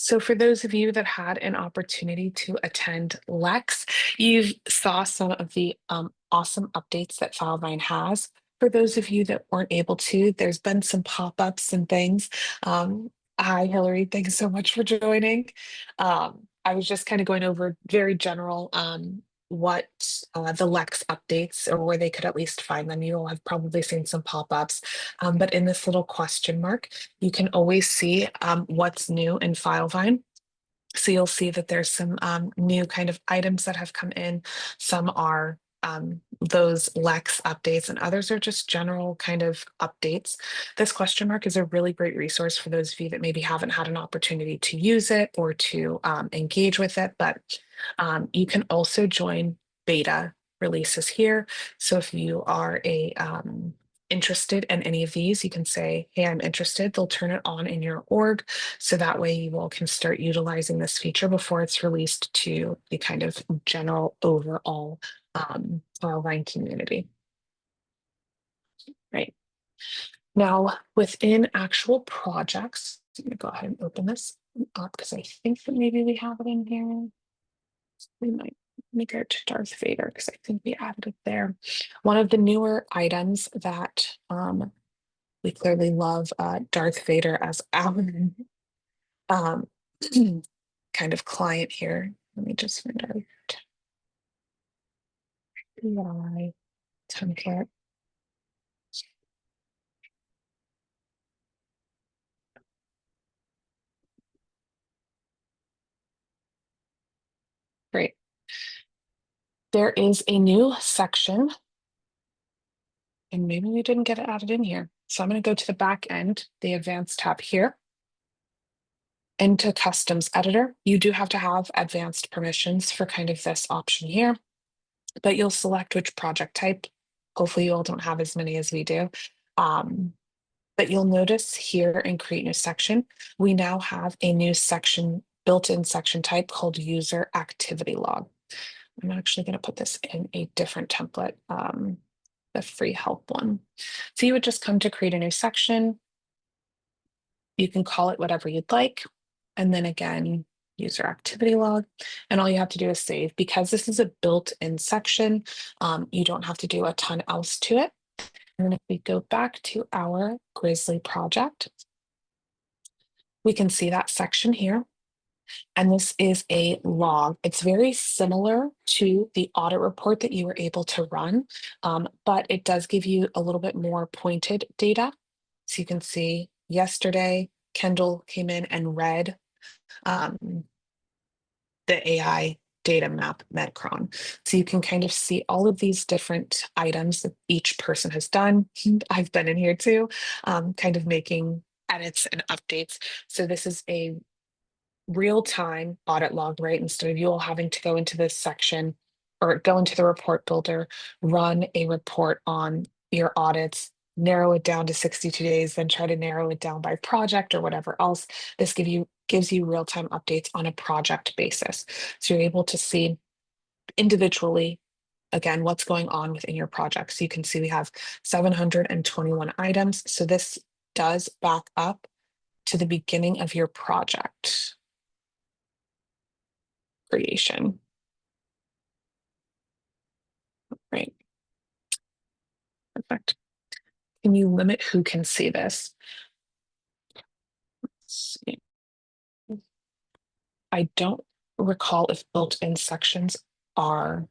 So for those of you that had an opportunity to attend Lex, you saw some of the awesome updates that Filevine has. For those of you that weren't able to, there's been some pop-ups and things. Hi, Hillary. Thanks so much for joining. I was just kind of going over very general what the Lex updates or where they could at least find them. You all have probably seen some pop-ups, but in this little question mark, you can always see what's new in Filevine. So you'll see that there's some new kind of items that have come in. Some are those Lex updates and others are just general kind of updates. This question mark is a really great resource for those of you that maybe haven't had an opportunity to use it or to engage with it, but you can also join beta releases here. So if you are interested in any of these, you can say, hey, I'm interested. They'll turn it on in your org. So that way you all can start utilizing this feature before it's released to the kind of general overall Filevine community. Right. Now, within actual projects, I'm going to go ahead and open this up because I think that maybe we have it in here. We might make it to Darth Vader because I think we added it there. One of the newer items that we clearly love Darth Vader as our kind of client here. Let me just find our UI template. Great. There is a new section, and maybe we didn't get it added in here. So I'm going to go to the back end, the advanced tab here. Into customs editor, you do have to have advanced permissions for kind of this option here, but you'll select which project type. Hopefully you all don't have as many as we do. But you'll notice here in create new section, we now have a new section, built-in section type called user activity log. I'm actually going to put this in a different template, the free help one. So you would just come to create a new section. You can call it whatever you'd like. And then again, user activity log. And all you have to do is save. Because this is a built-in section, you don't have to do a ton else to it. And then if we go back to our Grizzly project, we can see that section here. And this is a log. It's very similar to the audit report that you were able to run, but it does give you a little bit more pointed data. So you can see yesterday, Kendall came in and read the AI data map Medcron. So you can kind of see all of these different items that each person has done. I've been in here too, kind of making edits and updates. So this is a real-time audit log, right? Instead of you all having to go into this section or go into the report builder, run a report on your audits, narrow it down to 62 days, then try to narrow it down by project or whatever else. This gives you real-time updates on a project basis. So you're able to see individually, again, what's going on within your project. So you can see we have 721 items. So this does back up to the beginning of your project creation. Right. Perfect. Can you limit who can see this? Let's see. I don't recall if built-in sections have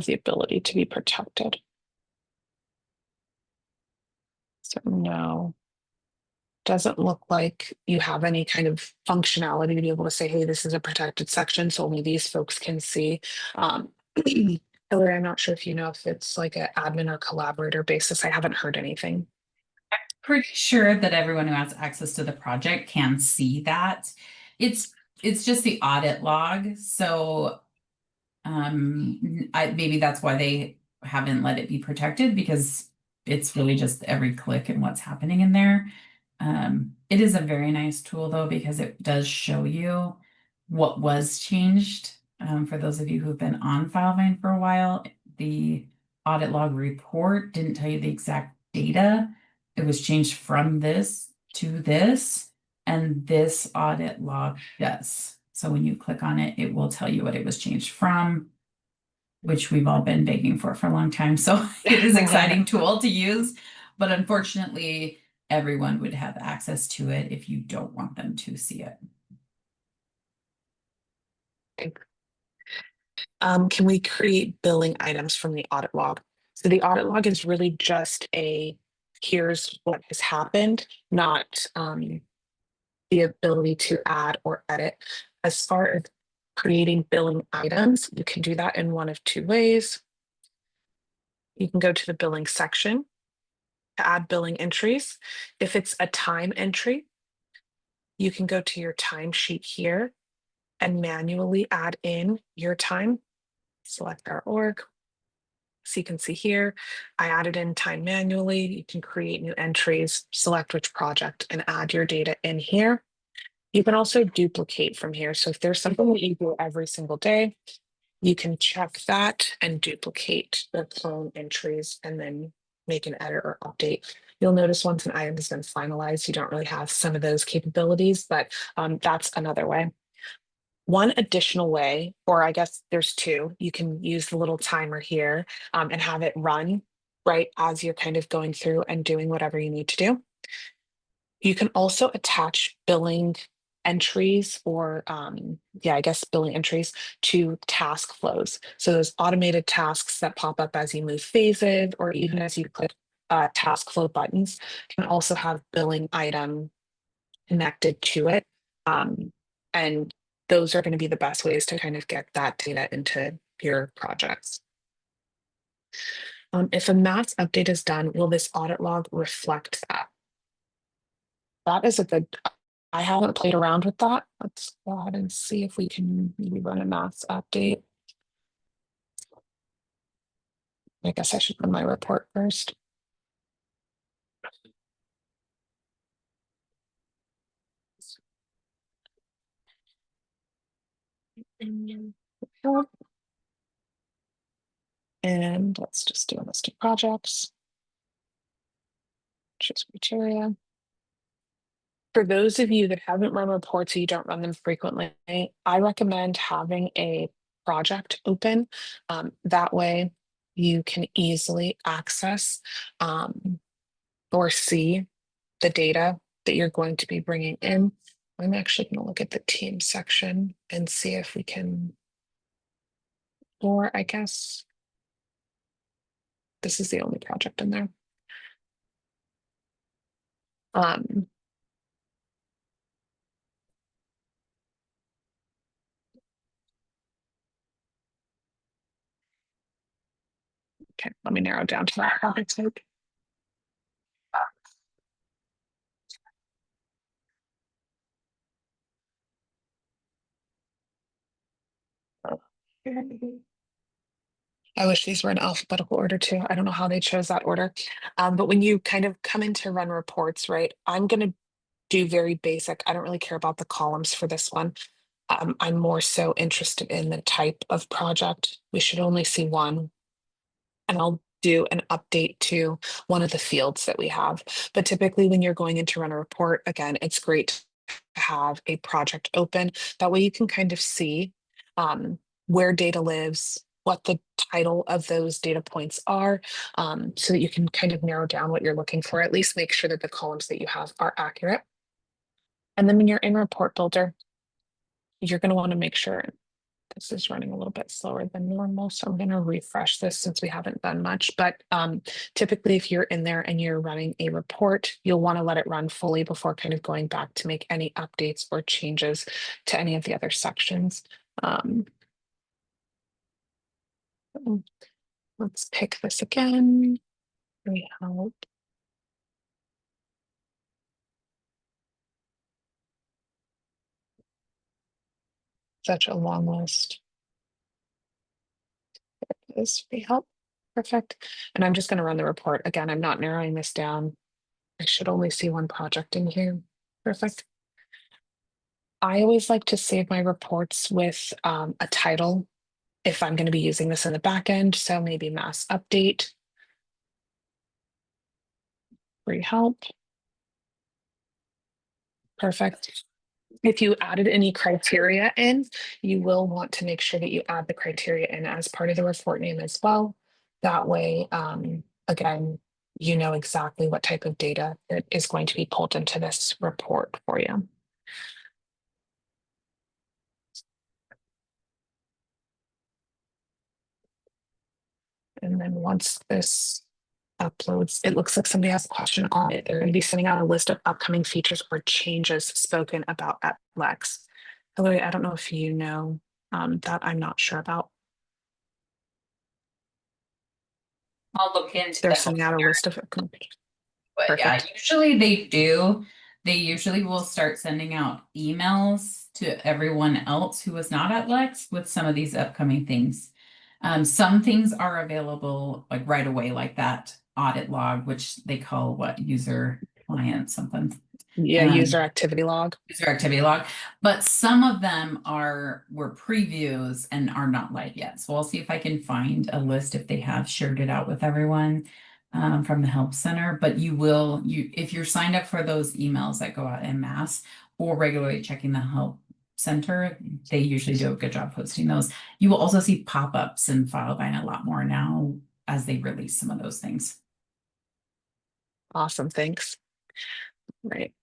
the ability to be protected. So no, doesn't look like you have any kind of functionality to be able to say, hey, this is a protected section, so only these folks can see. Hillary, I'm not sure if you know if it's like an admin or collaborator basis. I haven't heard anything. Pretty sure that everyone who has access to the project can see that. It's just the audit log. So maybe that's why they haven't let it be protected, because it's really just every click and what's happening in there. It is a very nice tool though, because it does show you what was changed. For those of you who've been on Filevine for a while, the audit log report didn't tell you the exact data. It was changed from this to this. And this audit log does. So when you click on it, it will tell you what it was changed from, which we've all been begging for a long time. So it is an exciting tool to use, but unfortunately, everyone would have access to it if you don't want them to see it. Can we create billing items from the audit log? So the audit log is really just here's what has happened, not the ability to add or edit. As far as creating billing items, you can do that in one of two ways. You can go to the billing section to add billing entries. If it's a time entry, you can go to your timesheet here and manually add in your time. Select our org. So you can see here, I added in time manually. You can create new entries, select which project, and add your data in here. You can also duplicate from here. So if there's something that you do every single day, you can check that and duplicate the clone entries and then make an edit or update. You'll notice once an item has been finalized, you don't really have some of those capabilities, but that's another way. One additional way, or I guess there's two, you can use the little timer here and have it run right as you're kind of going through and doing whatever you need to do. You can also attach billing entries or yeah, I guess billing entries to task flows. So those automated tasks that pop up as you move phases or even as you click task flow buttons can also have billing item connected to it. And those are going to be the best ways to kind of get that data into your projects. If a mass update is done, will this audit log reflect that? That is a good, I haven't played around with that. Let's go ahead and see if we can maybe run a mass update. I guess I should run my report first. And let's just do a list of projects. Choose criteria. For those of you that haven't run reports or you don't run them frequently, I recommend having a project open. That way you can easily access or see the data that you're going to be bringing in. I'm actually going to look at the team section and see if we can, or I guess this is the only project in there. Um, okay, let me narrow down to that project type. I wish these were in alphabetical order too. I don't know how they chose that order. But when you kind of come in to run reports, right, I'm going to do very basic. I don't really care about the columns for this one. I'm more so interested in the type of project. We should only see one. And I'll do an update to one of the fields that we have. But typically, when you're going in to run a report, again, it's great to have a project open. That way you can kind of see where data lives, what the title of those data points are, so that you can kind of narrow down what you're looking for, at least make sure that the columns that you have are accurate. And then when you're in Report Builder, you're going to want to make sure this is running a little bit slower than normal. So I'm going to refresh this since we haven't done much. But typically, if you're in there and you're running a report, you'll want to let it run fully before kind of going back to make any updates or changes to any of the other sections. Let's pick this again. We have such a long list. This we help. Perfect. And I'm just going to run the report again. I'm not narrowing this down. I should only see one project in here. Perfect. I always like to save my reports with a title if I'm going to be using this in the back end. So maybe mass update, free help, Perfect. If you added any criteria in, you will want to make sure that you add the criteria in as part of the report name as well. That way, again, you know exactly what type of data that is going to be pulled into this report for you. And then once this uploads, it looks like somebody has a question on it. They're going to be sending out a list of upcoming features or changes spoken about at Lex. Hillary, I don't know if you know that. I'm not sure about. I'll look into They're the help sending out a center, list of but yeah, perfect. usually they do. They usually will start sending out emails to everyone else who was not at Lex with some of these upcoming things. Some things are available like right away, like that audit log, which they call what, user client something. Yeah, Um, user activity log. user activity log, but some of them were previews and are not live yet. So I'll see if I can find a list if they have shared it out with everyone from the help center. But if you're signed up for those emails that go out en masse or regularly checking the help center, they usually do a good job posting those. You will also see pop-ups in Filevine a lot more now as they release some of those things. Awesome, thanks. Right.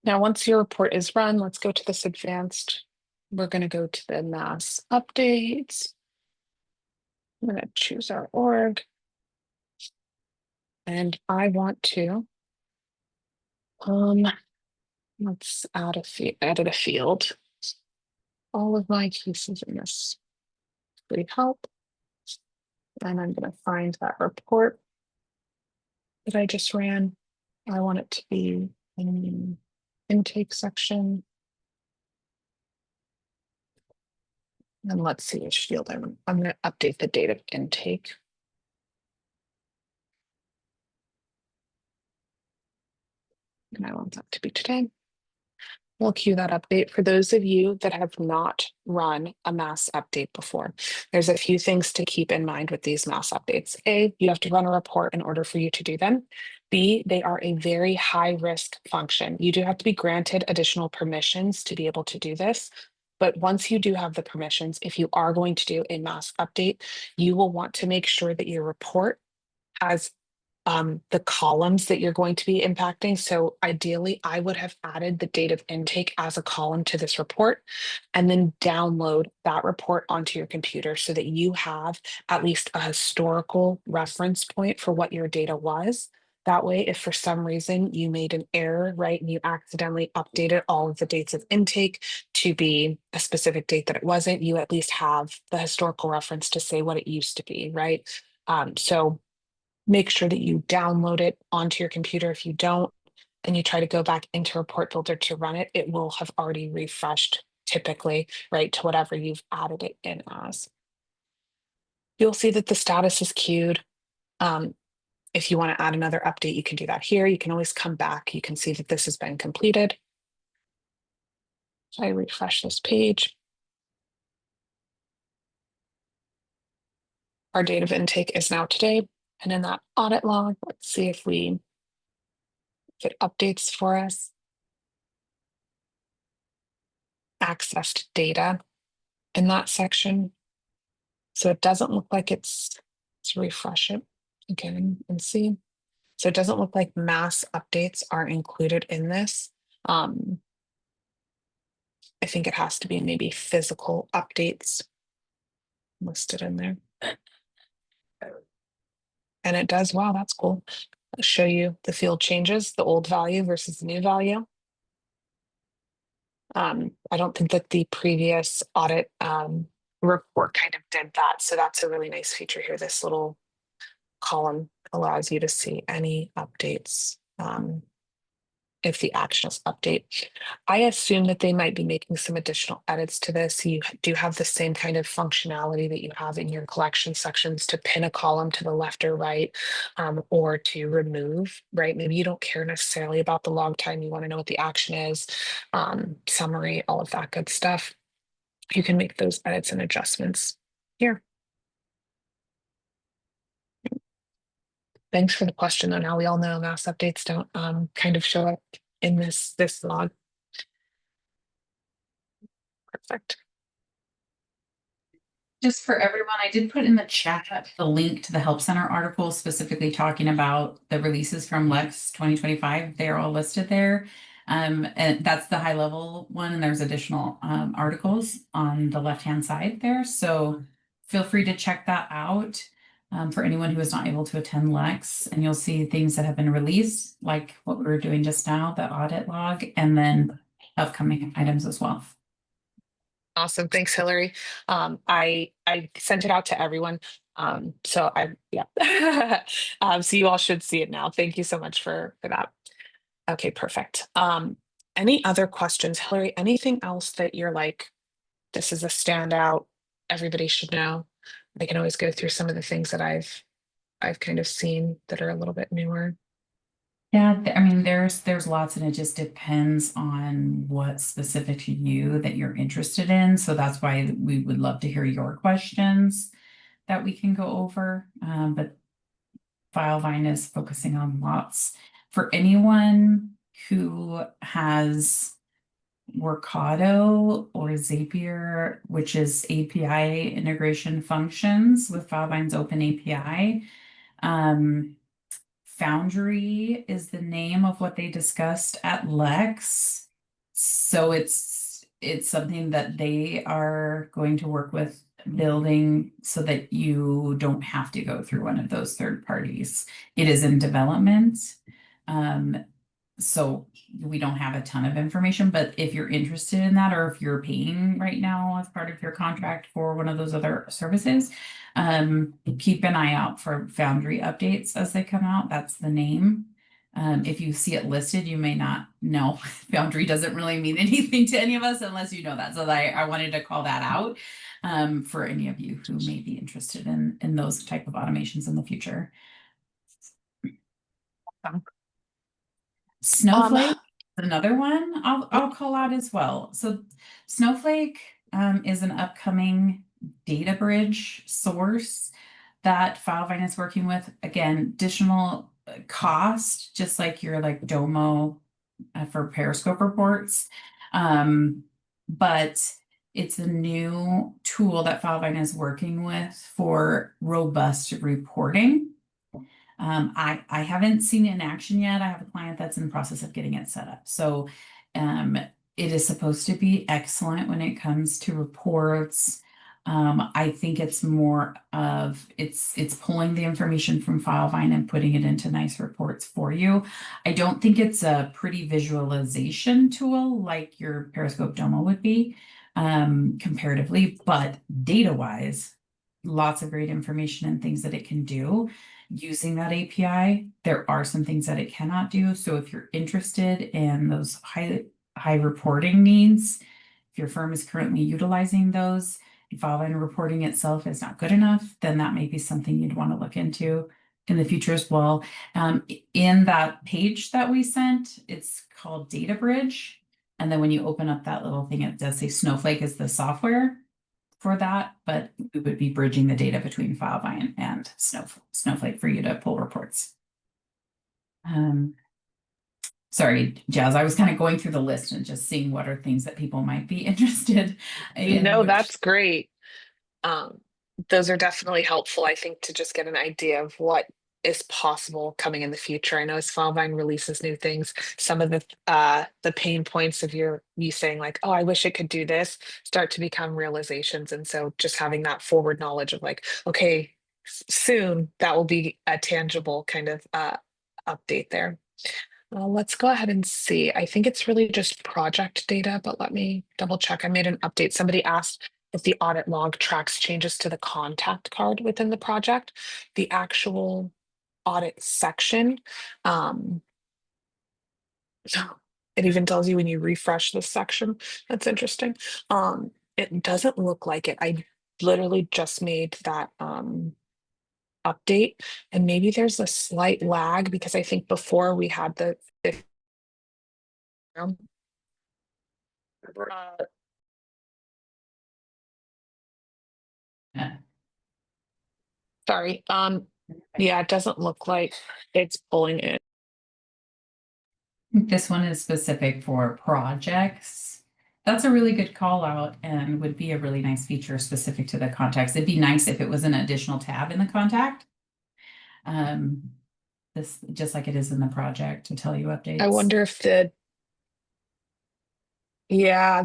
Now, once your report is run, let's go to this advanced. We're going to go to the mass updates. I'm going to choose our org. And I want to, let's edit a field. All of my cases in this free help. And I'm going to find that report that I just ran. I want it to be in the intake section. And let's see which field I'm going to update the date of intake. And I want that to be today. We'll queue that update for those of you that have not run a mass update before. There's a few things to keep in mind with these mass updates. A, you have to run a report in order for you to do them. B, they are a very high risk function. You do have to be granted additional permissions to be able to do this. But once you do have the permissions, if you are going to do a mass update, you will want to make sure that your report has the columns that you're going to be impacting. So ideally, I would have added the date of intake as a column to this report and then download that report onto your computer so that you have at least a historical reference point for what your data was. That way, if for some reason you made an error, right, and you accidentally updated all of the dates of intake to be a specific date that it wasn't, you at least have the historical reference to say what it used to be, right? So make sure that you download it onto your computer. If you don't, and you try to go back into Report Builder to run it, it will have already refreshed typically, right, to whatever you've added it in as. You'll see that the status is queued. If you want to add another update, you can do that here. You can always come back. You can see that this has been completed. So I refresh this page. Our date of intake is now today. And in that audit log, let's see if it updates for us. Accessed data in that section. So it doesn't look like let's refresh it again and see. So it doesn't look like mass updates are included in this. I think it has to be maybe physical updates listed in there. And it does, wow, that's cool. I'll show you the field changes, the old value versus the new value. I don't think that the previous audit report kind of did that. So that's a really nice feature here. This little column allows you to see any updates if the actions update. I assume that they might be making some additional edits to this. You do have the same kind of functionality that you have in your collection sections to pin a column to the left or right, or to remove, right? Maybe you don't care necessarily about the log time. You want to know what the action is, summary, all of that good stuff. You can make those edits and adjustments here. Thanks for the question, though. Now we all know mass updates don't kind of show up in this log. Perfect. Just for everyone, I did put in the chat the link to the Help Center article specifically talking about the releases from Lex 2025. They're all listed there. And that's the high level one, and there's additional articles on the left-hand side there. So feel free to check that out for anyone who is not able to attend Lex. And you'll see things that have been released, like what we were doing just now, the audit log, and then upcoming items as well. Awesome. Thanks, Hillary. I sent it out to everyone. So I yeah. So you all should see it now. Thank you so much for that. Okay, perfect. Any other questions, Hillary? Anything else that you're like, this is a standout, everybody should know? I can always go through some of the things that I've kind of seen that are a little bit newer. Yeah, I mean, there's lots, and it just depends on what's specific to you that you're interested in. So that's why we would love to hear your questions that we can go over. But Filevine is focusing on lots. For anyone who has Workato or Zapier, which is API integration functions with Filevine's open API. Foundry is the name of what they discussed at Lex. So it's something that they are going to work with building so that you don't have to go through one of those third parties. It is in development. So we don't have a ton of information, but if you're interested in that, or if you're paying right now as part of your contract for one of those other services, keep an eye out for Foundry updates as they come out. That's the name. If you see it listed, you may not know. Foundry doesn't really mean anything to any of us unless you know that. So I wanted to call that out for any of you who may be interested in those type of automations in the future. Snowflake, another one I'll call out as well. So Snowflake is an upcoming data bridge source that Filevine is working with. Again, additional cost, just like your like Domo for Periscope reports. But it's a new tool that Filevine is working with for robust reporting. I haven't seen it in action yet. I have a client that's in the process of getting it set up. So it is supposed to be excellent when it comes to reports. I think it's more of it's pulling the information from Filevine and putting it into nice reports for you. I don't think it's a pretty visualization tool like your Periscope Domo would be comparatively, but data-wise, lots of great information and things that it can do using that API. There are some things that it cannot do. So if you're interested in those high reporting needs, if your firm is currently utilizing those, if Filevine reporting itself is not good enough, then that may be something you'd want to look into in the future as well. In that page that we sent, it's called Data Bridge. And then when you open up that little thing, it does say Snowflake is the software for that, but we would be bridging the data between Filevine and Snowflake for you to pull reports. Sorry, Jazz, I was kind of going through the list and just seeing what are things that people might be interested in. No, that's great. Those are definitely helpful, I think, to just get an idea of what is possible coming in the future. I know as Filevine releases new things, some of the pain points of you saying like, oh, I wish it could do this, start to become realizations. And so just having that forward knowledge of like, okay, soon that will be a tangible kind of update there. Let's go ahead and see. I think it's really just project data, but let me double check. I made an update. Somebody asked if the audit log tracks changes to the contact card within the project. The actual audit section, it even tells you when you refresh this section. That's interesting. It doesn't look like it. I literally just made that update, and maybe there's a slight lag because I think before we had the uh, Yeah. sorry. Yeah, it doesn't look like it's pulling in. This one is specific for projects. That's a really good call out and would be a really nice feature specific to the context. It'd be nice if it was an additional tab in the contact. Um, this just like it is in the project to tell you I updates. wonder if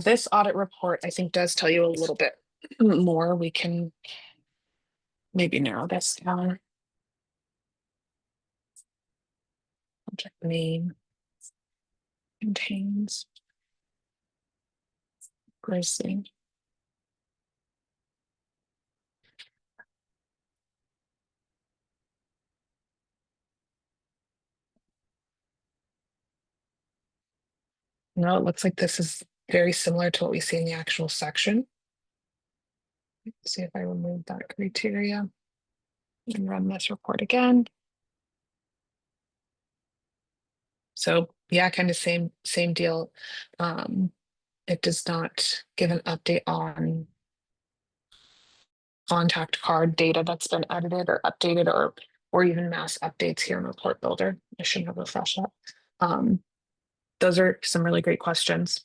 this audit report, I think, does tell you a little bit more. We can maybe narrow this down. Project name contains Grizzly. No, it looks like this is very similar to what we see in the actual section. Let's see if I remove that criteria and run this report again. So yeah, kind of same deal. It does not give an update on contact card data that's been edited or updated or even mass updates here in Report Builder. I shouldn't have refreshed that. Those are some really great questions.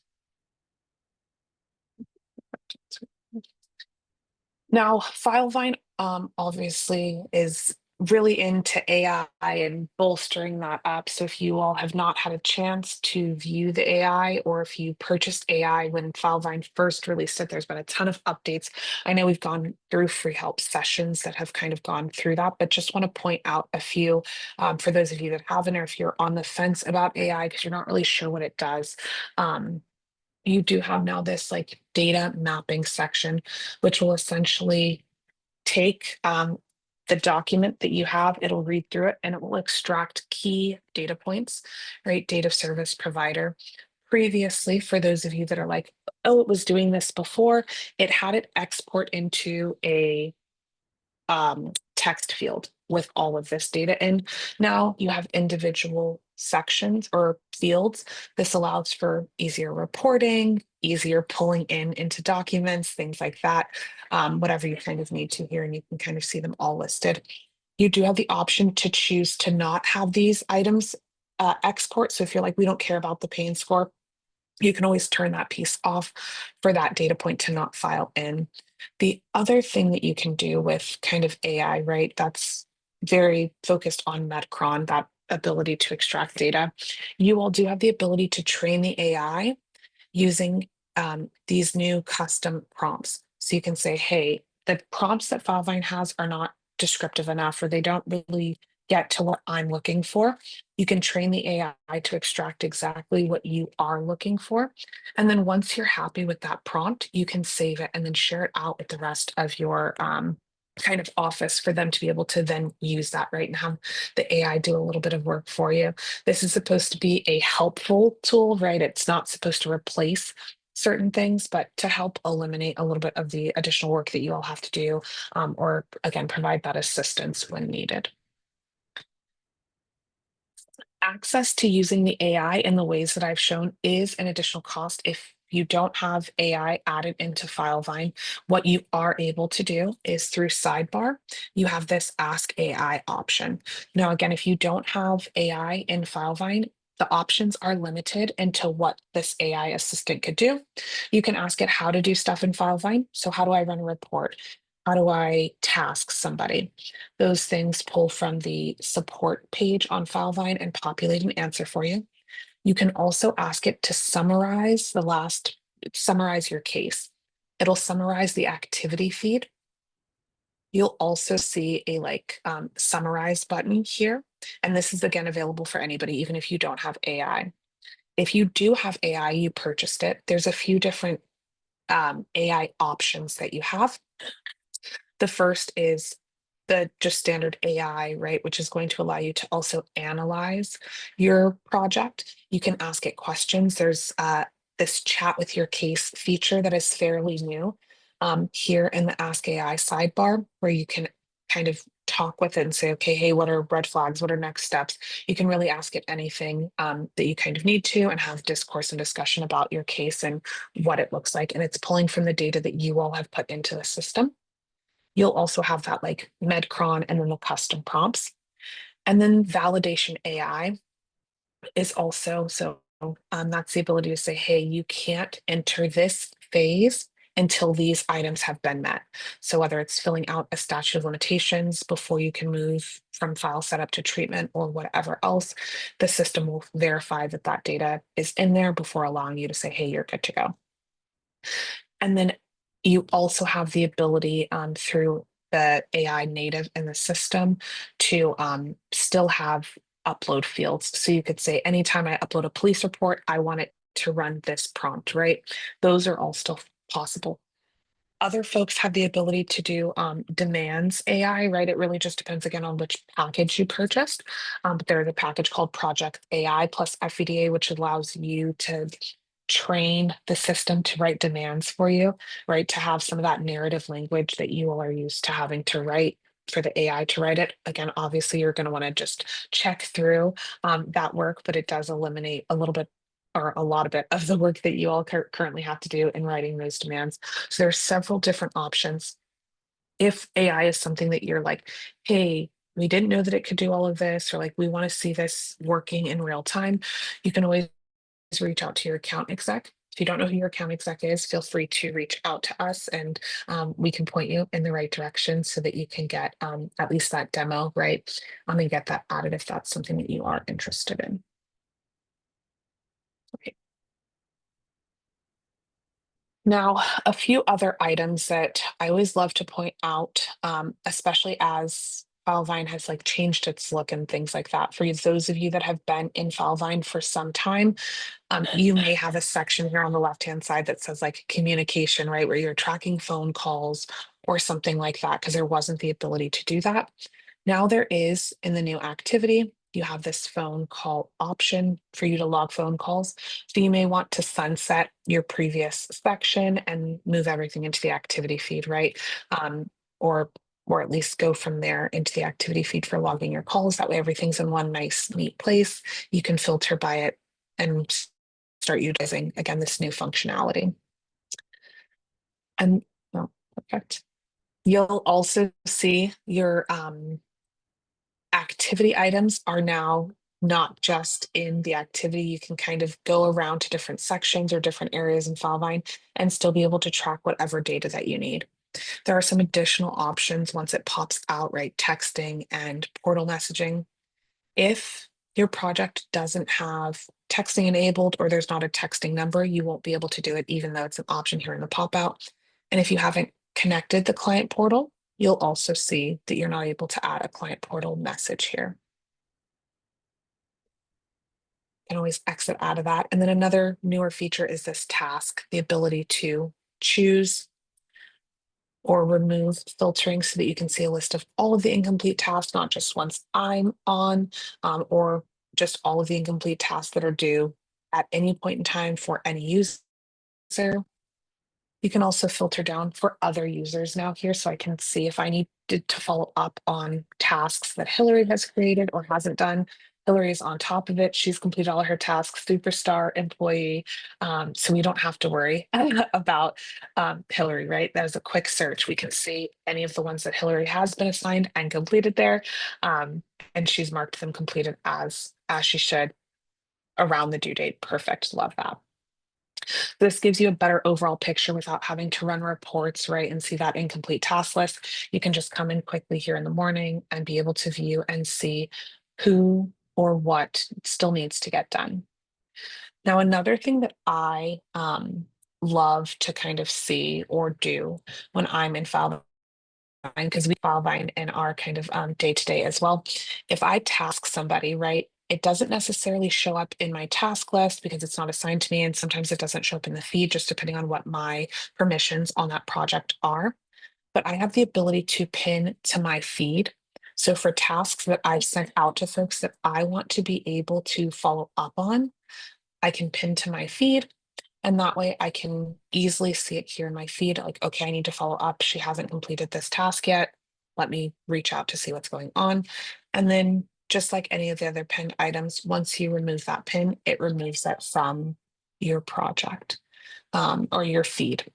Now, Filevine obviously is really into AI and bolstering that up. So if you all have not had a chance to view the AI, or if you purchased AI when Filevine first released it, there's been a ton of updates. I know we've gone through free help sessions that have kind of gone through that, but just want to point out a few for those of you that haven't, or if you're on the fence about AI because you're not really sure what it does. You do have now this like data mapping section, which will essentially take the document that you have, it'll read through it and it will extract key data points, right? Data service provider. Previously, for those of you that are like, oh, it was doing this before, it had it export into a text field with all of this data in. Now you have individual sections or fields. This allows for easier reporting, easier pulling in into documents, things like that, whatever you kind of need to here, and you can kind of see them all listed. You do have the option to choose to not have these items export. So if you're like, we don't care about the pain score, you can always turn that piece off for that data point to not file in. The other thing that you can do with kind of AI, right, that's very focused on Metcron, that ability to extract data. You all do have the ability to train the AI using these new custom prompts. So you can say, hey, the prompts that Filevine has are not descriptive enough, or they don't really get to what I'm looking for. You can train the AI to extract exactly what you are looking for. And then once you're happy with that prompt, you can save it and then share it out with the rest of your kind of office for them to be able to then use that, right? And have the AI do a little bit of work for you. This is supposed to be a helpful tool, right? It's not supposed to replace certain things, but to help eliminate a little bit of the additional work that you all have to do, or again, provide that assistance when needed. Access to using the AI in the ways that I've shown is an additional cost if you don't have AI added into Filevine. What you are able to do is through Sidebar, you have this Ask AI option. Now, again, if you don't have AI in Filevine, the options are limited into what this AI assistant could do. You can ask it how to do stuff in Filevine. So how do I run a report? How do I task somebody? Those things pull from the support page on Filevine and populate an answer for you. You can also ask it to summarize your case. It'll summarize the activity feed. You'll also see a summarize button here. And this is again available for anybody, even if you don't have AI. If you do have AI, you purchased it, there's a few different AI options that you have. The first is the just standard AI, right, which is going to allow you to also analyze your project. You can ask it questions. There's this chat with your case feature that is fairly new here in the Ask AI sidebar, where you can kind of talk with it and say, okay, hey, what are red flags? What are next steps? You can really ask it anything that you kind of need to, and have discourse and discussion about your case and what it looks like. And it's pulling from the data that you all have put into the system. You'll also have that like Medcron and then the custom prompts. And then validation AI. is also so that's the ability to say, hey, you can't enter this phase until these items have been met. So whether it's filling out a statute of limitations before you can move from file setup to treatment or whatever else, the system will verify that that data is in there before allowing you to say, hey, you're good to go. And then you also have the ability through the AI native in the system to still have upload fields. So you could say, anytime I upload a police report, I want it to run this prompt, right? Those are all still possible. Other folks have the ability to do demands AI, right? It really just depends again on which package you purchased. But there's a package called Project AI plus FEDA, which allows you to train the system to write demands for you, right? To have some of that narrative language that you all are used to having to write for the AI to write it. Again, obviously, you're going to want to just check through that work, but it does eliminate a little bit or a lot of it of the work that you all currently have to do in writing those demands. So there's several different options. If AI is something that you're like, hey, we didn't know that it could do all of this, or like we want to see this working in real time, you can always reach out to your account exec. If you don't know who your account exec is, feel free to reach out to us and we can point you in the right direction so that you can get at least that demo, right? And get that added if that's something that you are interested in. Okay. Now, a few other items that I always love to point out, especially as Filevine has like changed its look and things like that. For those of you that have been in Filevine for some time, you may have a section here on the left-hand side that says like communication, right, where you're tracking phone calls or something like that, because there wasn't the ability to do that. Now there is in the new activity, you have this phone call option for you to log phone calls. So you may want to sunset your previous section and move everything into the activity feed, right? Um, or or at least go from there into the activity feed for logging your calls. That way everything's in one nice, neat place. You can filter by it and start utilizing again this new functionality. And oh, perfect. You'll also see your activity items are now not just in the activity. You can kind of go around to different sections or different areas in Filevine and still be able to track whatever data that you need. There are some additional options once it pops out, right? Texting and portal messaging. If your project doesn't have texting enabled or there's not a texting number, you won't be able to do it, even though it's an option here in the pop out. And if you haven't connected the client portal, you'll also see that you're not able to add a client portal message here. You can always exit out of that. And then another newer feature is this task, the ability to choose or remove filtering so that you can see a list of all of the incomplete tasks, not just ones I'm on, or just all of the incomplete tasks that are due at any point in time for any user. You can also filter down for other users now here, so I can see if I needed to follow up on tasks that Hillary has created or hasn't done. Hillary is on top of it. She's completed all her tasks, superstar employee. So we don't have to worry about Hillary, right? That is a quick search. We can see any of the ones that Hillary has been assigned and completed there. And she's marked them completed as she should around the due date. Perfect. Love that. This gives you a better overall picture without having to run reports, right? And see that incomplete task list. You can just come in quickly here in the morning and be able to view and see who or what still needs to get done. Now, another thing that I love to kind of see or do when I'm in Filevine, because we Filevine in our kind of day to day as well. If I task somebody, right, it doesn't necessarily show up in my task list because it's not assigned to me. And sometimes it doesn't show up in the feed, just depending on what my permissions on that project are. But I have the ability to pin to my feed. So for tasks that I've sent out to folks that I want to be able to follow up on, I can pin to my feed. And that way I can easily see it here in my feed. Like, okay, I need to follow up. She hasn't completed this task yet. Let me reach out to see what's going on. And then just like any of the other pinned items, once you remove that pin, it removes that from your project or your feed.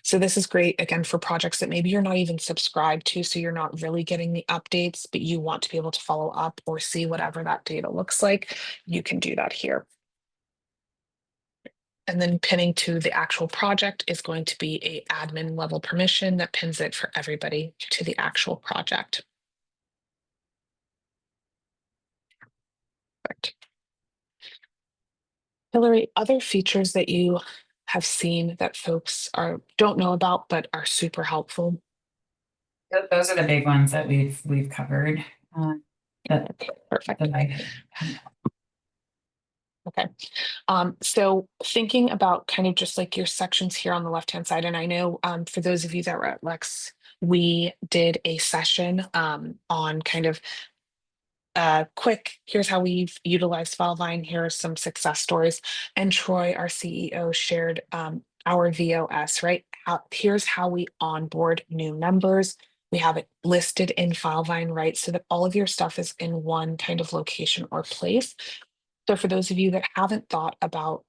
So this is great, again, for projects that maybe you're not even subscribed to, so you're not really getting the updates, but you want to be able to follow up or see whatever that data looks like. You can do that here. And then pinning to the actual project is going to be a admin level permission that pins it for everybody to the actual project. Perfect. Hillary, other features that you have seen that folks don't know about but are super helpful? Those are the big ones that we've covered. That Okay, perfect. that I had. Okay. So thinking about kind of just like your sections here on the left-hand side, and I know for those of you that were at Lex, we did a session on kind of quick, here's how we've utilized Filevine, here are some success stories. And Troy, our CEO, shared our VOS, right? Here's how we onboard new members. We have it listed in Filevine, right? So that all of your stuff is in one kind of location or place. So for those of you that haven't thought about,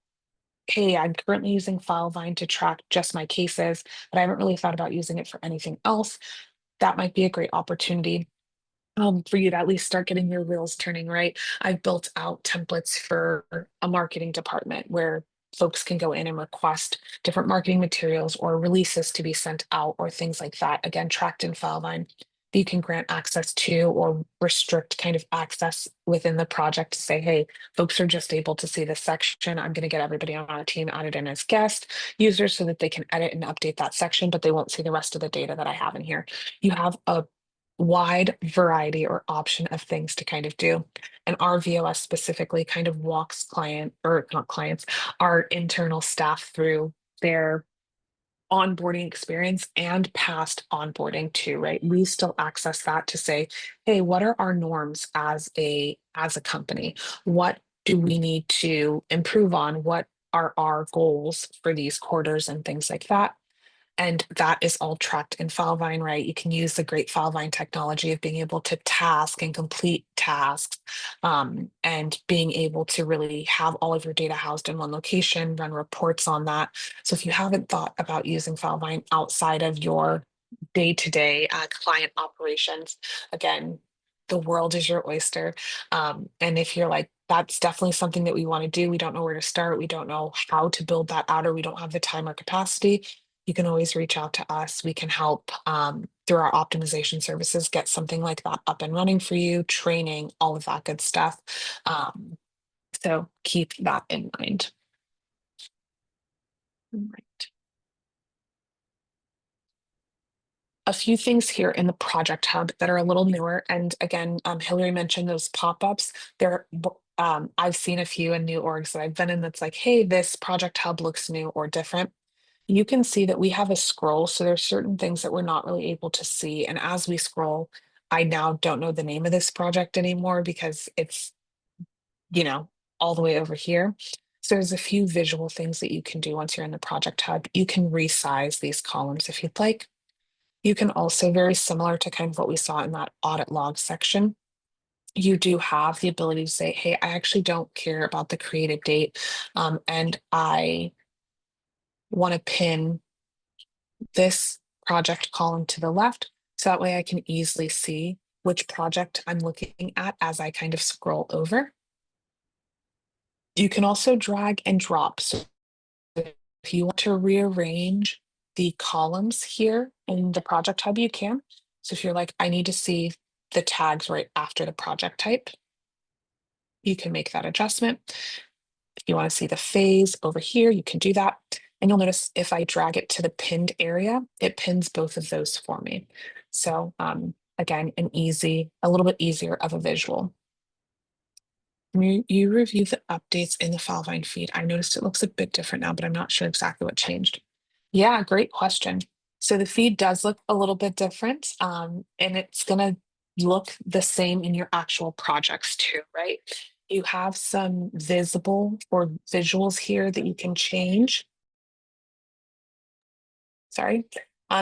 hey, I'm currently using Filevine to track just my cases, but I haven't really thought about using it for anything else, that might be a great opportunity for you to at least start getting your wheels turning, right? I've built out templates for a marketing department where folks can go in and request different marketing materials or releases to be sent out or things like that. Again, tracked in Filevine. You can grant access to or restrict kind of access within the project to say, hey, folks are just able to see this section. I'm going to get everybody on our team added in as guest users so that they can edit and update that section, but they won't see the rest of the data that I have in here. You have a wide variety or option of things to kind of do. And our VOS specifically kind of walks client or not clients, our internal staff through their onboarding experience and past onboarding too, right? We still access that to say, hey, what are our norms as a company? What do we need to improve on? What are our goals for these quarters and things like that? And that is all tracked in Filevine, right? You can use the great Filevine technology of being able to task and complete tasks, and being able to really have all of your data housed in one location, run reports on that. So if you haven't thought about using Filevine outside of your day-to-day client operations, again, the world is your oyster. And if you're like, that's definitely something that we want to do, we don't know where to start, we don't know how to build that out, or we don't have the time or capacity, you can always reach out to us. We can help through our optimization services get something like that up and running for you, training, all of that good stuff. So keep that in mind. Right. A few things here in the project hub that are a little newer. And again, Hillary mentioned those pop-ups. I've seen a few in new orgs that I've been in that's like, hey, this project hub looks new or different. You can see that we have a scroll. So there's certain things that we're not really able to see. And as we scroll, I now don't know the name of this project anymore because it's, you know, all the way over here. So there's a few visual things that you can do once you're in the project hub. You can resize these columns if you'd like. You can also, very similar to kind of what we saw in that audit log section, you do have the ability to say, hey, I actually don't care about the created date. And I want to pin this project column to the left. So that way I can easily see which project I'm looking at as I kind of scroll over. You can also drag and drop. So if you want to rearrange the columns here in the project hub, you can. So if you're like, I need to see the tags right after the project type, you can make that adjustment. If you want to see the phase over here, you can do that. And you'll notice if I drag it to the pinned area, it pins both of those for me. So again, a little bit easier of a visual. When you review the updates in the Filevine feed, I noticed it looks a bit different now, but I'm not sure exactly what changed. Yeah, great question. So the feed does look a little bit different, and it's going to look the same in your actual projects too, right? You have some visible or visuals here that you can change. Sorry.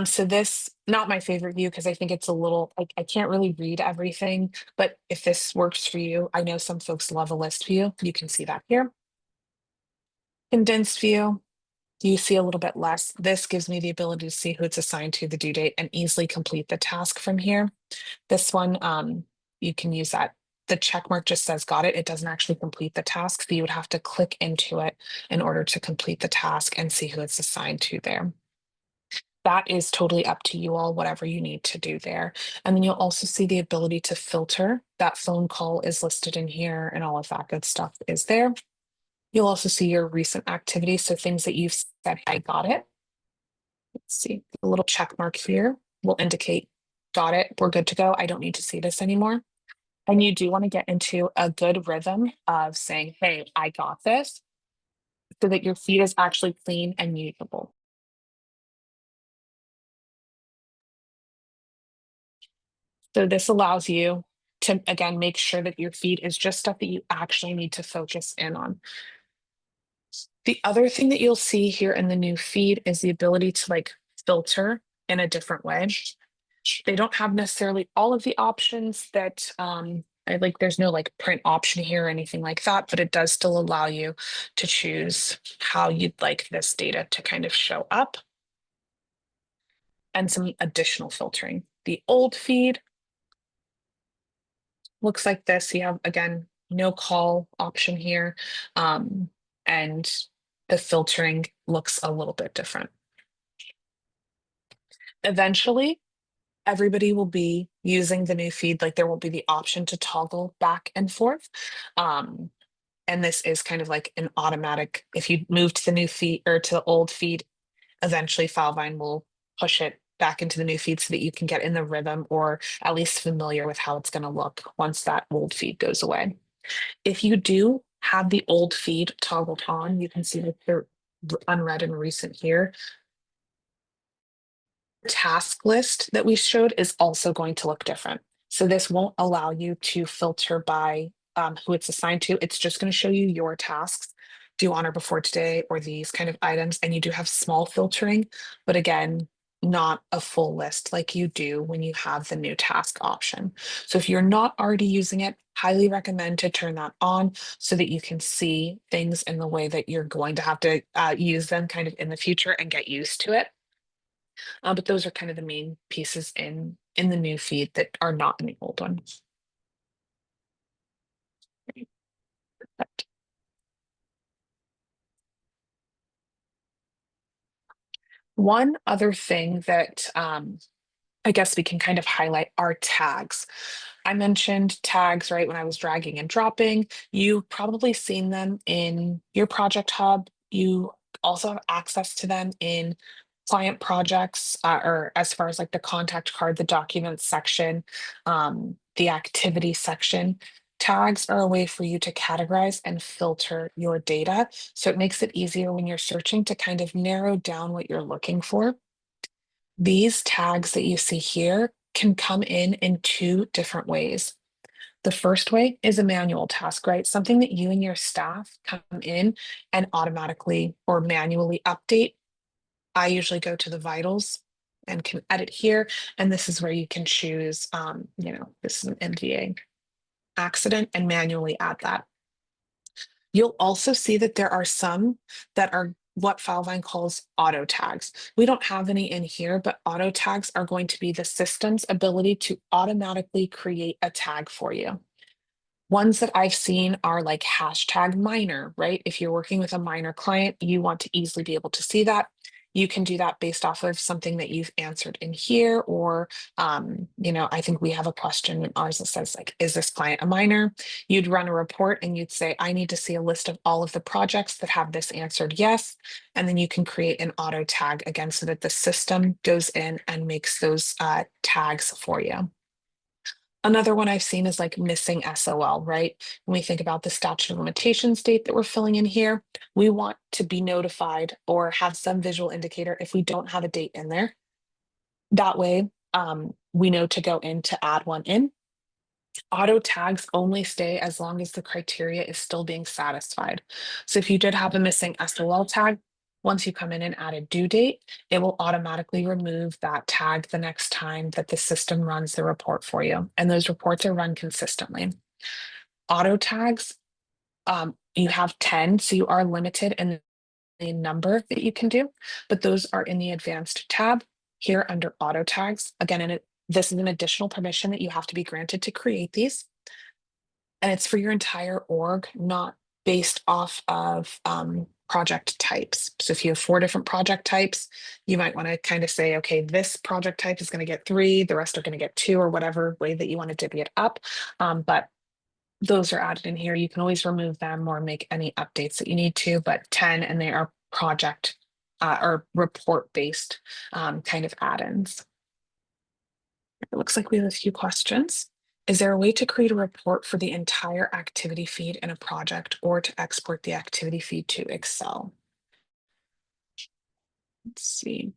So this, not my favorite view because I think it's a little, like, I can't really read everything, but if this works for you, I know some folks love a list view. You can see that here. Condensed view. you see a little bit less. This gives me the ability to see who it's assigned to, the due date, and easily complete the task from here. This one, you can use that. The check mark just says got it. It doesn't actually complete the task. So you would have to click into it in order to complete the task and see who it's assigned to there. That is totally up to you all, whatever you need to do there. And then you'll also see the ability to filter. That phone call is listed in here and all of that good stuff is there. You'll also see your recent activities. So things that you've said, I got it. Let's see, a little check mark here will indicate, got it, we're good to go. I don't need to see this anymore. And you do want to get into a good rhythm of saying, hey, I got this, so that your feed is actually clean and usable. So this allows you to, again, make sure that your feed is just stuff that you actually need to focus in on. The other thing that you'll see here in the new feed is the ability to like filter in a different way. They don't have necessarily all of the options that I like, there's no like print option here or anything like that, but it does still allow you to choose how you'd like this data to kind of show up and some additional filtering. The old feed looks like this. You have, again, no call option here. And the filtering looks a little bit different. Eventually, everybody will be using the new feed. Like there won't be the option to toggle back and forth. And this is kind of like an automatic, if you move to the new feed or to the old feed, eventually Filevine will push it back into the new feed so that you can get in the rhythm or at least familiar with how it's going to look once that old feed goes away. If you do have the old feed toggled on, you can see that they're unread and recent here. Task list that we showed is also going to look different. So this won't allow you to filter by who it's assigned to. It's just going to show you your tasks, do on or before today, or these kind of items. And you do have small filtering, but again, not a full list like you do when you have the new task option. So if you're not already using it, highly recommend to turn that on so that you can see things in the way that you're going to have to use them kind of in the future and get used to it. But those are kind of the main pieces in the new feed that are not in the old one. But one other thing that I guess we can kind of highlight are tags. I mentioned tags, right, when I was dragging and dropping. You've probably seen them in your project hub. You also have access to them in client projects, or as far as like the contact card, the documents section, the activity section. Tags are a way for you to categorize and filter your data. So it makes it easier when you're searching to kind of narrow down what you're looking for. These tags that you see here can come in two different ways. The first way is a manual task, right? Something that you and your staff come in and automatically or manually update. I usually go to the vitals and can edit here. And this is where you can choose, this is an MVA accident and manually add that. You'll also see that there are some that are what Filevine calls auto tags. We don't have any in here, but auto tags are going to be the system's ability to automatically create a tag for you. Ones that I've seen are like hashtag minor, right? If you're working with a minor client, you want to easily be able to see that. You can do that based off of something that you've answered in here, or, I think we have a question in ours that says like, is this client a minor? You'd run a report and you'd say, I need to see a list of all of the projects that have this answered yes. And then you can create an auto tag again so that the system goes in and makes those tags for you. Another one I've seen is like missing SOL, right? When we think about the statute of limitations date that we're filling in here, we want to be notified or have some visual indicator if we don't have a date in there. That way, we know to go in to add one in. Auto tags only stay as long as the criteria is still being satisfied. So if you did have a missing SOL tag, once you come in and add a due date, it will automatically remove that tag the next time that the system runs the report for you. And those reports are run consistently. Auto tags, you have 10, so you are limited in a number that you can do, but those are in the advanced tab here under auto tags. Again, this is an additional permission that you have to be granted to create these. And it's for your entire org, not based off of project types. So if you have 4 different project types, you might want to kind of say, okay, this project type is going to get 3, the rest are going to get 2, or whatever way that you want to divvy it up. But those are added in here. You can always remove them or make any updates that you need to, but 10, and they are project or report based kind of add-ins. It looks like we have a few questions. Is there a way to create a report for the entire activity feed in a project or to export the activity feed to Excel? Let's see.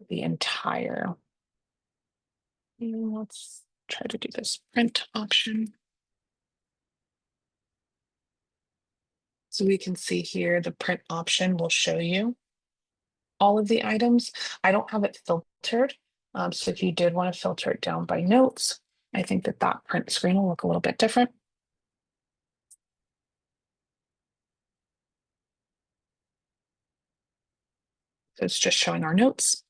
The entire. Let's try to do this print option. So we can see here the print option will show you all of the items. I don't have it filtered. So if you did want to filter it down by notes, I think that that print screen will look a little bit different. So it's just showing our notes.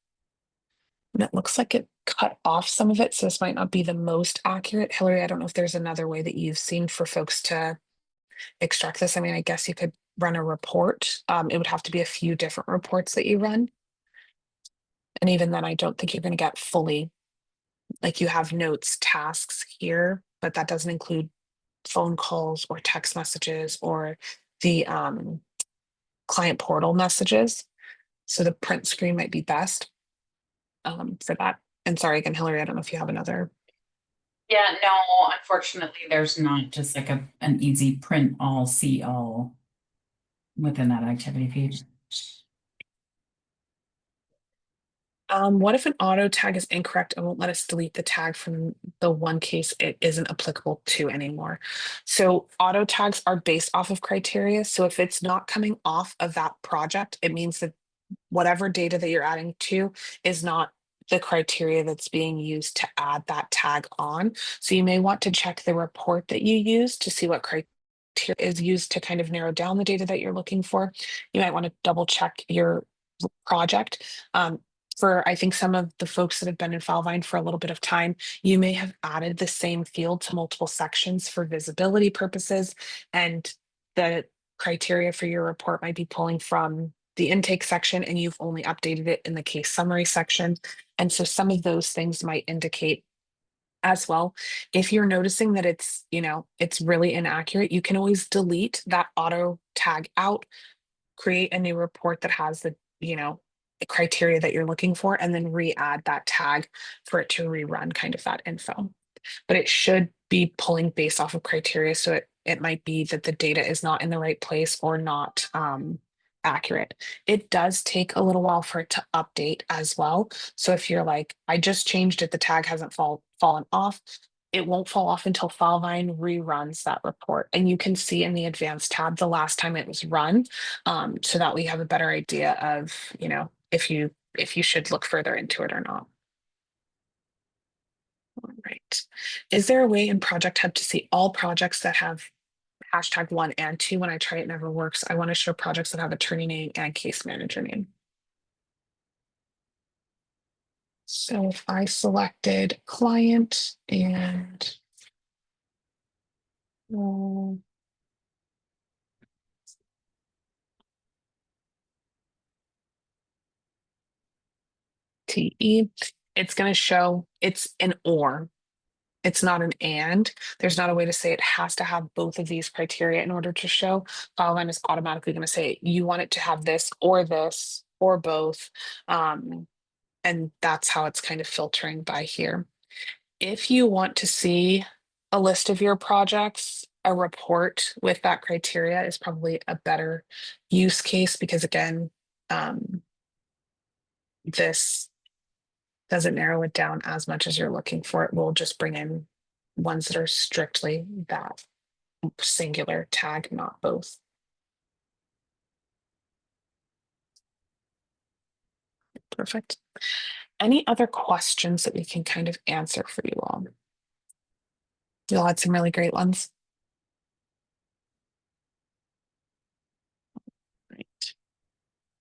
And it looks like it cut off some of it. So this might not be the most accurate. Hillary, I don't know if there's another way that you've seen for folks to extract this. I mean, I guess you could run a report. It would have to be a few different reports that you run. And even then, I don't think you're going to get fully, like you have notes, tasks here, but that doesn't include phone calls or text messages or the client portal messages. So the print screen might be best for that. And sorry again, Hillary, I don't know if you have another. Yeah, no, unfortunately, there's not just like an easy print all, see all within that activity feed. What if an auto tag is incorrect and won't let us delete the tag from the one case it isn't applicable to anymore? So auto tags are based off of criteria. So if it's not coming off of that project, it means that whatever data that you're adding to is not the criteria that's being used to add that tag on. So you may want to check the report that you use to see what criteria is used to kind of narrow down the data that you're looking for. You might want to double check your project. For I think some of the folks that have been in Filevine for a little bit of time, you may have added the same field to multiple sections for visibility purposes, and the criteria for your report might be pulling from the intake section and you've only updated it in the case summary section. And so some of those things might indicate as well. If you're noticing that it's, it's really inaccurate, you can always delete that auto tag out, create a new report that has the criteria that you're looking for, and then re-add that tag for it to rerun kind of that info. But it should be pulling based off of criteria. So it might be that the data is not in the right place or not accurate. It does take a little while for it to update as well. So if you're like, I just changed it, the tag hasn't fallen off, it won't fall off until Filevine reruns that report. And you can see in the advanced tab the last time it was run, so that we have a better idea of, if you should look further into it or not. All right. Is there a way in Project Hub to see all projects that have #1 and 2? When I try, it never works. I want to show projects that have attorney name and case manager name. So if I selected client and TE, it's going to show it's an or. It's not an and. There's not a way to say it has to have both of these criteria in order to show. Fileline is automatically going to say you want it to have this or both. And that's how it's kind of filtering by here. If you want to see a list of your projects, a report with that criteria is probably a better use case, because again, this doesn't narrow it down as much as you're looking for. It will just bring in ones that are strictly that singular tag, not both. Perfect. Any other questions that we can kind of answer for you all? You all had some really great ones.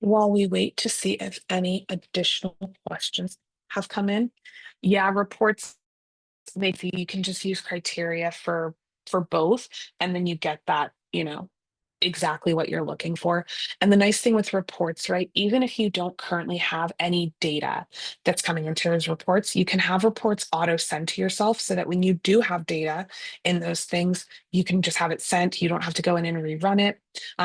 while we wait to see if any additional questions have come in. Yeah, reports, maybe you can just use criteria for both, and then you get that, exactly what you're looking for. And the nice thing with reports, right? Even if you don't currently have any data that's coming into those reports, you can have reports auto sent to yourself so that when you do have data in those things, you can just have it sent. You don't have to go in and rerun it.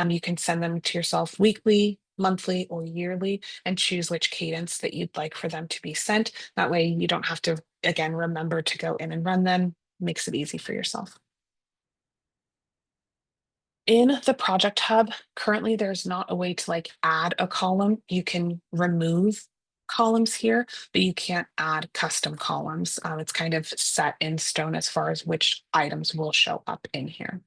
You can send them to yourself weekly, monthly, or yearly and choose which cadence that you'd like for them to be sent. That way you don't have to, again, remember to go in and run them. Makes it easy for yourself. In the project hub, currently there's not a way to like add a column. You can remove columns here, but you can't add custom columns. It's kind of set in stone as far as which items will show up in here.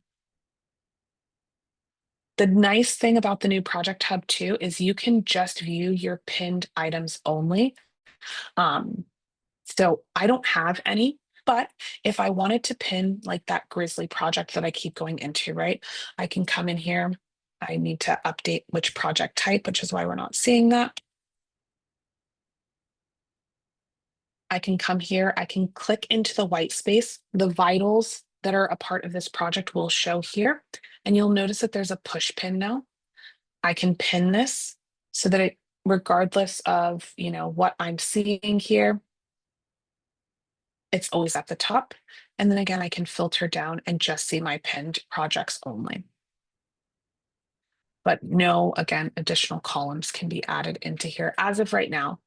The nice thing about the new project hub too is you can just view your pinned items only. Um, So I don't have any, but if I wanted to pin like that Grizzly project that I keep going into, right? I can come in here. I need to update which project type, which is why we're not seeing that. I can come here, I can click into the white space. The vitals that are a part of this project will show here. And you'll notice that there's a push pin now. I can pin this so that it, regardless of, what I'm seeing here, it's always at the top. And then again, I can filter down and just see my pinned projects only. But no, again, additional columns can be added into here as of right now.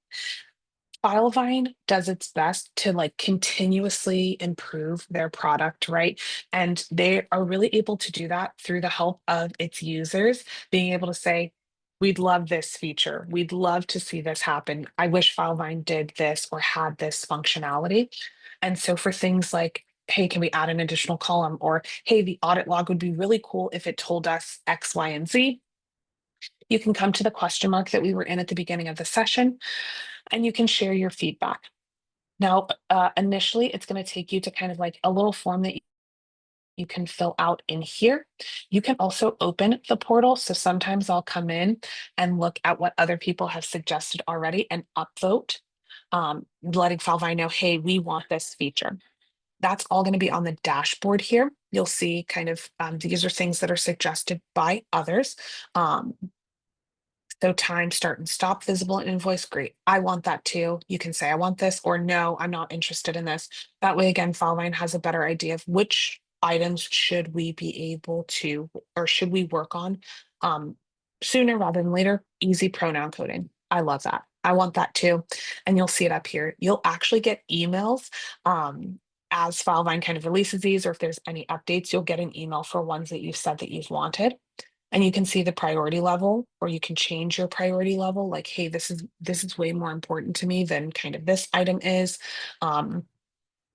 Filevine does its best to like continuously improve their product, right? And they are really able to do that through the help of its users being able to say, we'd love this feature. We'd love to see this happen. I wish Filevine did this or had this functionality. And so for things like, hey, can we add an additional column? Or hey, the audit log would be really cool if it told us X, Y, and Z. You can come to the question mark that we were in at the beginning of the session and you can share your feedback. Now, initially, it's going to take you to kind of like a little form that you can fill out in here. You can also open the portal. So sometimes I'll come in and look at what other people have suggested already and upvote, letting Filevine know, hey, we want this feature. That's all going to be on the dashboard here. You'll see kind of these are things that are suggested by others. So time, start, and stop, visible in invoice. Great. I want that too. You can say, I want this, or no, I'm not interested in this. That way, again, Filevine has a better idea of which items should we be able to, or should we work on sooner rather than later. Easy pronoun coding. I love that. I want that too. And you'll see it up here. You'll actually get emails as Filevine kind of releases these, or if there's any updates, you'll get an email for ones that you've said that you've wanted. And you can see the priority level, or you can change your priority level. Like, hey, this is way more important to me than kind of this item is.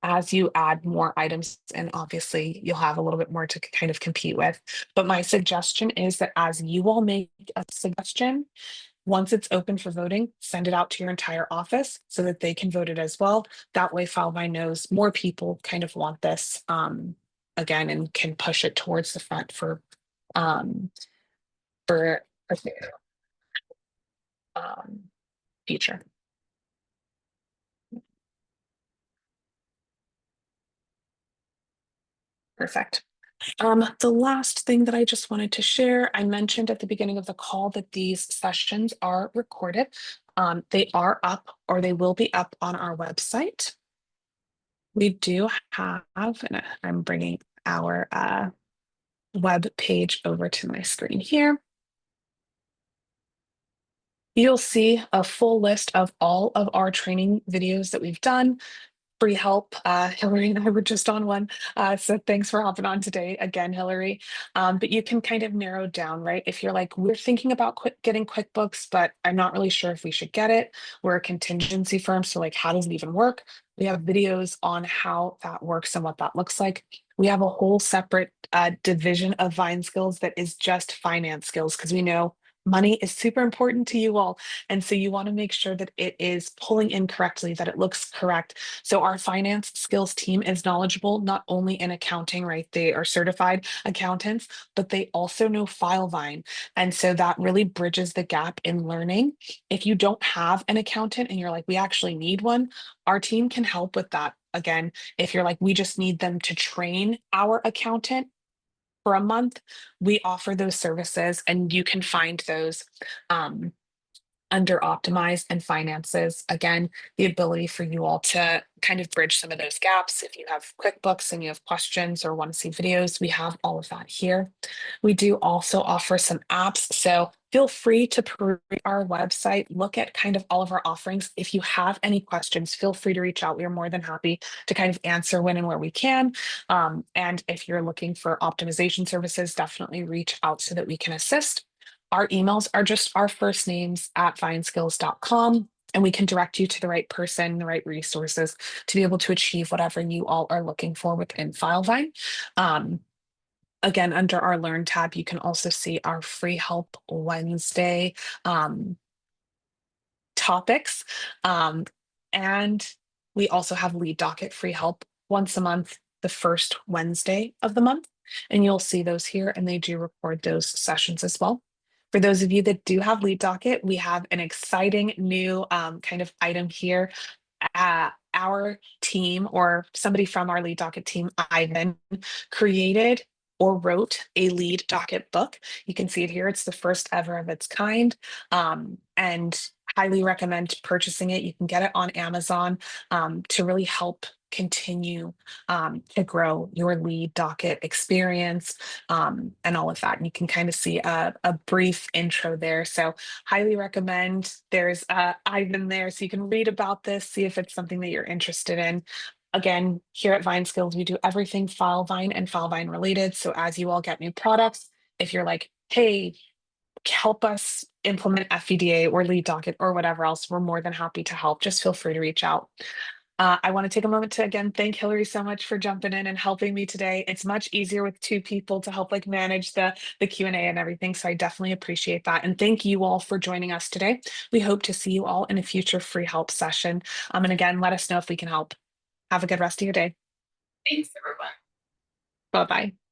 As you add more items, and obviously you'll have a little bit more to kind of compete with. But my suggestion is that as you all make a suggestion, once it's open for voting, send it out to your entire office so that they can vote it as well. That way, Filevine knows more people kind of want this again and can push it towards the front um, for um, future. Perfect. The last thing that I just wanted to share, I mentioned at the beginning of the call that these sessions are recorded. They are up, or they will be up on our website. We do have, and I'm bringing our web page over to my screen here. You'll see a full list of all of our training videos that we've done. Free help. Hillary and I were just on one. So thanks for hopping on today again, Hillary. But you can kind of narrow down, right? If you're like, we're thinking about getting QuickBooks, but I'm not really sure if we should get it. We're a contingency firm. So like, how does it even work? We have videos on how that works and what that looks like. We have a whole separate division of Vine Skills that is just finance skills because we know Money is super important to you all. And so you want to make sure that it is pulling in correctly, that it looks correct. So our finance skills team is knowledgeable not only in accounting, right? They are certified accountants, but they also know Filevine. And so that really bridges the gap in learning. If you don't have an accountant and you're like, we actually need one, our team can help with that. Again, if you're like, we just need them to train our accountant for a month, we offer those services and you can find those um, under optimize and finances. Again, the ability for you all to kind of bridge some of those gaps. If you have QuickBooks and you have questions or want to see videos, we have all of that here. We do also offer some apps. So feel free to peruse our website, look at kind of all of our offerings. If you have any questions, feel free to reach out. We are more than happy to kind of answer when and where we can. And if you're looking for optimization services, definitely reach out so that we can assist. Our emails are just our first names at fineskills.com, and we can direct you to the right person, the right resources to be able to achieve whatever you all are looking for within Filevine. Um, Again, under our Learn tab, you can also see our Free Help Wednesday topics. And we also have lead docket free help once a month, the first Wednesday of the month. And you'll see those here, and they do record those sessions as well. For those of you that do have lead docket, we have an exciting new kind of item here. Our team, or somebody from our lead docket team, Ivan, created or wrote a lead docket book. You can see it here. It's the first ever of its kind. And highly recommend purchasing it. You can get it on Amazon to really help continue to grow your lead docket experience and all of that. And you can kind of see a brief intro there. So highly recommend. There's Ivan there, so you can read about this, see if it's something that you're interested in. Again, here at Vine Skills, we do everything Filevine and Filevine related. So as you all get new products, if you're like, hey, help us implement FEDA or lead docket or whatever else, we're more than happy to help. Just feel free to reach out. I want to take a moment to again thank Hillary so much for jumping in and helping me today. It's much easier with two people to help like manage the Q&A and everything. So I definitely appreciate that. And thank you all for joining us today. We hope to see you all in a future free help session. And again, let us know if we can help. Have a good rest of your day. Thanks, everyone. Bye-bye.